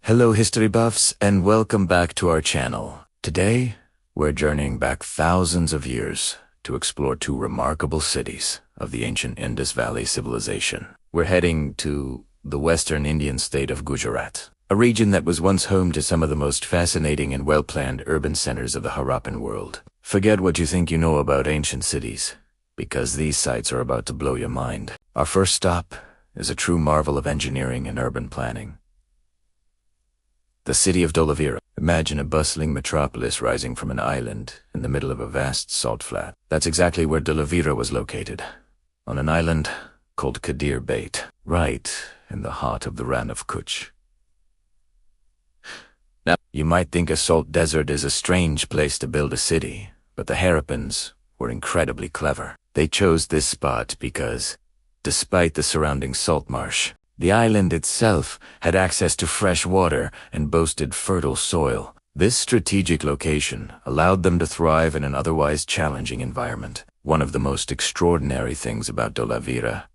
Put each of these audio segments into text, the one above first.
Hello history buffs and welcome back to our channel. Today, we're journeying back thousands of years to explore two remarkable cities of the ancient Indus Valley civilization. We're heading to the western Indian state of Gujarat, a region that was once home to some of the most fascinating and well-planned urban centers of the Harappan world. Forget what you think you know about ancient cities, because these sites are about to blow your mind. Our first stop is a true marvel of engineering and urban planning. The city of Dholavira. Imagine a bustling metropolis rising from an island in the middle of a vast salt flat. That's exactly where Dholavira was located, on an island called Kadir Bait, right in the heart of the Rann of Kutch. Now, you might think a salt desert is a strange place to build a city, but the Harappans were incredibly clever. They chose this spot because, despite the surrounding salt marsh, the island itself had access to fresh water and boasted fertile soil. This strategic location allowed them to thrive in an otherwise challenging environment. One of the most extraordinary things about Dholavira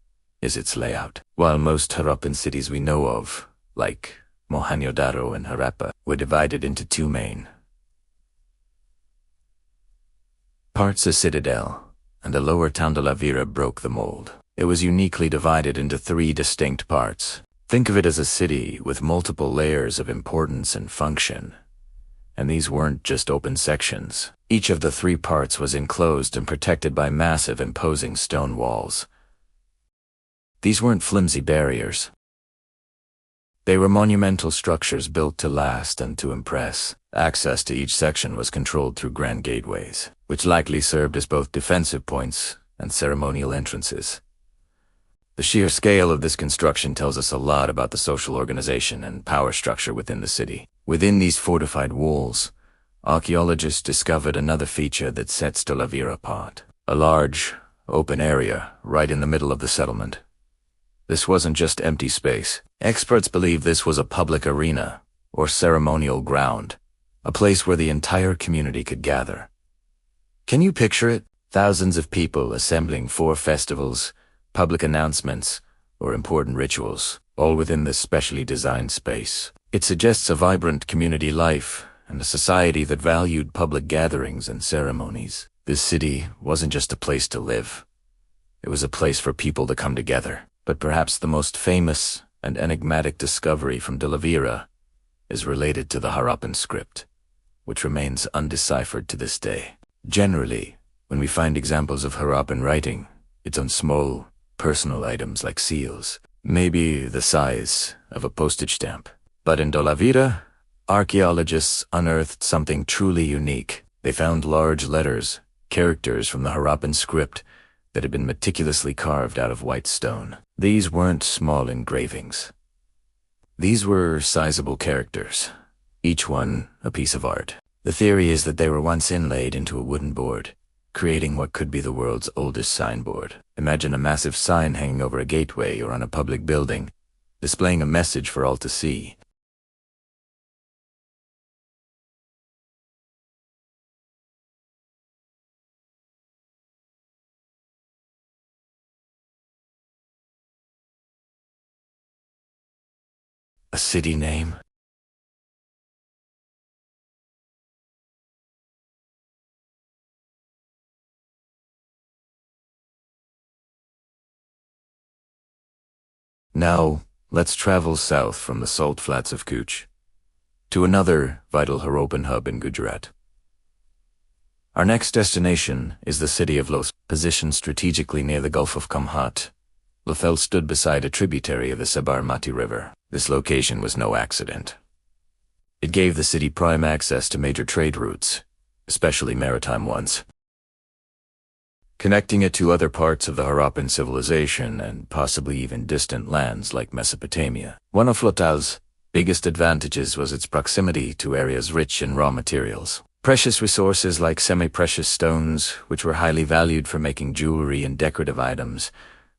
is its layout. While most Harappan cities we know of, like Mohenjo-daro and Harappa, were divided into two main parts, a citadel and a lower town, Dholavira broke the mold. It was uniquely divided into three distinct parts. Think of it as a city with multiple layers of importance and function. And these weren't just open sections. Each of the three parts was enclosed and protected by massive, imposing stone walls. These weren't flimsy barriers. They were monumental structures built to last and to impress. Access to each section was controlled through grand gateways, which likely served as both defensive points and ceremonial entrances. The sheer scale of this construction tells us a lot about the social organization and power structure within the city. Within these fortified walls, archaeologists discovered another feature that sets Dholavira apart. A large, open area right in the middle of the settlement. This wasn't just empty space. Experts believe this was a public arena, or ceremonial ground, a place where the entire community could gather. Can you picture it? Thousands of people assembling for festivals, public announcements, or important rituals, all within this specially designed space. It suggests a vibrant community life and a society that valued public gatherings and ceremonies. This city wasn't just a place to live. It was a place for people to come together. But perhaps the most famous and enigmatic discovery from Dholavira is related to the Harappan script, which remains undeciphered to this day. Generally, when we find examples of Harappan writing, it's on small, personal items like seals, maybe the size of a postage stamp. But in Dholavira, archaeologists unearthed something truly unique. They found large letters, characters from the Harappan script that had been meticulously carved out of white stone. These weren't small engravings. These were sizable characters, each one a piece of art. The theory is that they were once inlaid into a wooden board, creating what could be the world's oldest signboard. Imagine a massive sign hanging over a gateway or on a public building, displaying a message for all to see. A city name? Now, let's travel south from the salt flats of Kutch to another vital Harappan hub in Gujarat. Our next destination is the city of Lothal. Positioned strategically near the Gulf of Kamhat, Lothal stood beside a tributary of the Sabarmati River. This location was no accident. It gave the city prime access to major trade routes, especially maritime ones, connecting it to other parts of the Harappan civilization and possibly even distant lands like Mesopotamia. One of Lothal's biggest advantages was its proximity to areas rich in raw materials. Precious resources like semi-precious stones, which were highly valued for making jewelry and decorative items,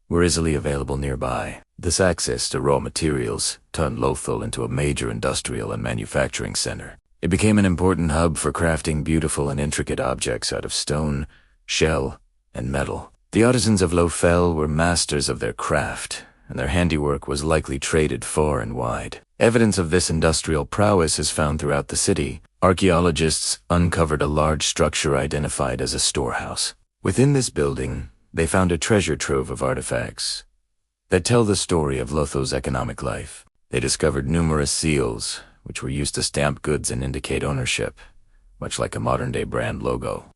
were easily available nearby. This access to raw materials turned Lothal into a major industrial and manufacturing center. It became an important hub for crafting beautiful and intricate objects out of stone, shell, and metal. The artisans of Lothal were masters of their craft, and their handiwork was likely traded far and wide. Evidence of this industrial prowess is found throughout the city. Archaeologists uncovered a large structure identified as a storehouse. Within this building, they found a treasure trove of artifacts that tell the story of Lothal's economic life. They discovered numerous seals, which were used to stamp goods and indicate ownership, much like a modern-day brand logo.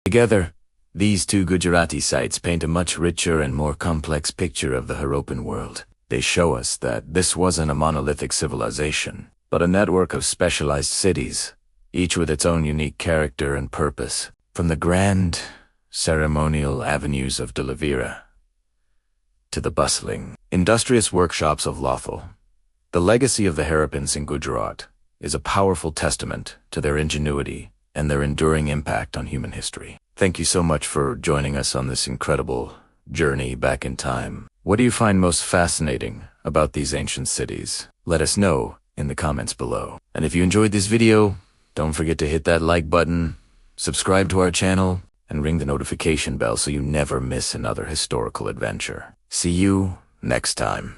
Together, these two Gujarati sites paint a much richer and more complex picture of the Harappan world. They show us that this wasn't a monolithic civilization, but a network of specialized cities, each with its own unique character and purpose. From the grand, ceremonial avenues of Dholavira to the bustling, industrious workshops of Lothal, the legacy of the Harappans in Gujarat is a powerful testament to their ingenuity and their enduring impact on human history. Thank you so much for joining us on this incredible journey back in time. What do you find most fascinating about these ancient cities? Let us know in the comments below. And if you enjoyed this video, don't forget to hit that like button, subscribe to our channel, and ring the notification bell so you never miss another historical adventure. See you next time.